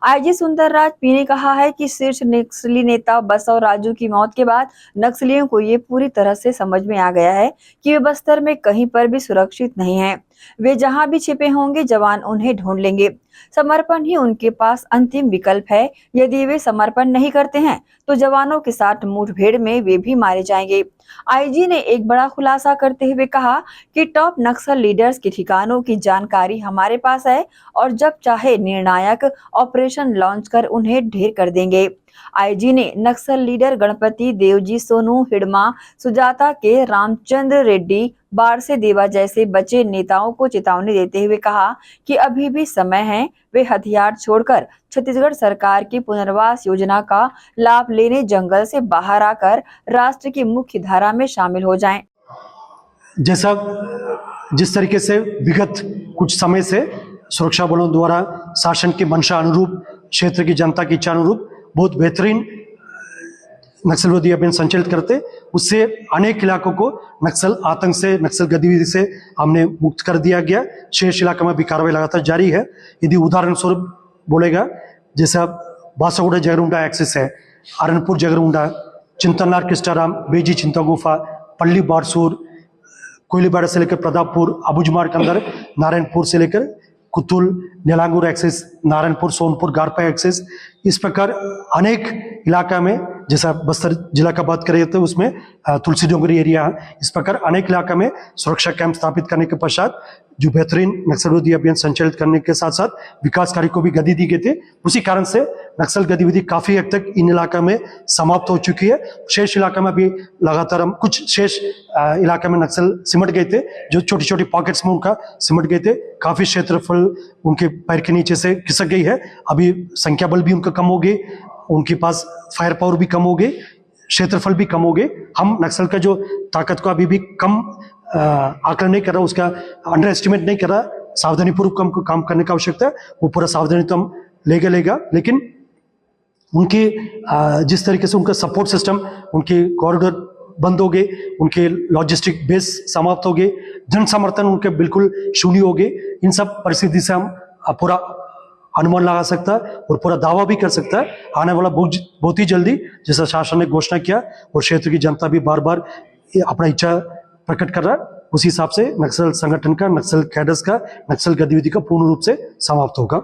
IG Sundarraj P ने कहा है कि शीर्ष नक्सली नेता बसव राजू की मौत के बाद नक्सलियों को ये पूरी तरह से समझ में आ गया है कि वे बस्तर में कहीं पर भी सुरक्षित नहीं हैं। वे जहां भी छिपे होंगे जवान उन्हें ढूंढ लेंगे। समर्पण ही उनके पास अंतिम विकल्प है। यदि वे समर्पण नहीं करते हैं तो जवानों के साथ मुठभेड़ में वे भी मारे जाएंगे। आईजी ने एक बड़ा खुलासा करते हुए कहा कि टॉप नक्सल लीडर्स के ठिकानों की जानकारी हमारे पास है और जब चाहे निर्णायक ऑपरेशन लॉन्च कर उन्हें ढेर कर देंगे। आईजी ने नक्सल लीडर गणपति देवजी, सोनू हिडमा, सुजाता के, रामचंद्र रेड्डी, बारसे देवा जैसे बचे नेताओं को चेतावनी देते हुए कहा कि अभी भी समय है, वे हथियार छोड़कर छत्तीसगढ़ सरकार की पुनर्वास योजना का लाभ लेने जंगल से बाहर आकर राष्ट्र की मुख्य धारा में शामिल हो जाएं। जैसा जिस तरीके से विगत कुछ समय से सुरक्षा बलों द्वारा शासन की मंशा अनुरूप, क्षेत्र की जनता की इच्छा अनुरूप बहुत बेहतरीन नक्सल विरोधी अभियान संचालित करते, उससे अनेक इलाकों को नक्सल आतंक से, नक्सल गतिविधि से हमने मुक्त कर दिया गया। शेष इलाकों में भी कार्रवाई लगातार जारी है। यदि उदाहरण स्वरूप बोलेगा, जैसा बासागुड़ा जगरुंडा एक्सेस है, अरनपुर जगरुंडा, चिंतनार किस्टाराम, बेजी चिंता गुफा, पल्ली बारसूर, कोयलीबाड़ा से लेकर प्रतापपुर, अबुजमार के अंदर नारायणपुर से लेकर कुतुल, नीलांगूर एक्सेस, नारायणपुर, सोनपुर, गारपा एक्सेस, इस प्रकार अनेक इलाका में, जैसा बस्तर जिला का बात करें तो उसमें तुलसी डोंगरी एरिया, इस प्रकार अनेक इलाका में सुरक्षा कैंप स्थापित करने के पश्चात जो बेहतरीन नक्सल विरोधी अभियान संचालित करने के साथ साथ विकास कार्य को भी गति दी गई थी। उसी कारण से नक्सल गतिविधि काफी हद तक इन इलाका में समाप्त हो चुकी है। शेष इलाका में भी लगातार हम कुछ शेष इलाका में नक्सल सिमट गए थे, जो छोटी छोटी पॉकेट्स में उनका सिमट गए थे। काफी क्षेत्रफल उनके पैर के नीचे से खिसक गई है। अभी संख्या बल भी उनका कम हो गई, उनके पास फायर पावर भी कम हो गई, क्षेत्रफल भी कम हो गए। हम नक्सल का जो ताकत को अभी भी कम आकलन नहीं कर रहा, उसका अंडर एस्टिमेट नहीं कर रहा, सावधानी पूर्वक हमको काम करने की आवश्यकता है। वो पूरा सावधानी तो हम लेगा, लेकिन उनकी जिस तरीके से उनका सपोर्ट सिस्टम, उनके कॉरिडोर बंद हो गए, उनके लॉजिस्टिक बेस समाप्त हो गए, जन समर्थन उनके बिल्कुल शून्य हो गए। इन सब परिस्थिति से हम पूरा अनुमान लगा सकता है और पूरा दावा भी कर सकता है आने वाला बहुत ही जल्दी, जैसा शासन ने घोषणा किया और क्षेत्र की जनता भी बार बार अपना इच्छा प्रकट कर रहा है, उसी हिसाब से नक्सल संगठन का, नक्सल कैडर्स का, नक्सल गतिविधि का पूर्ण रूप से समाप्त होगा।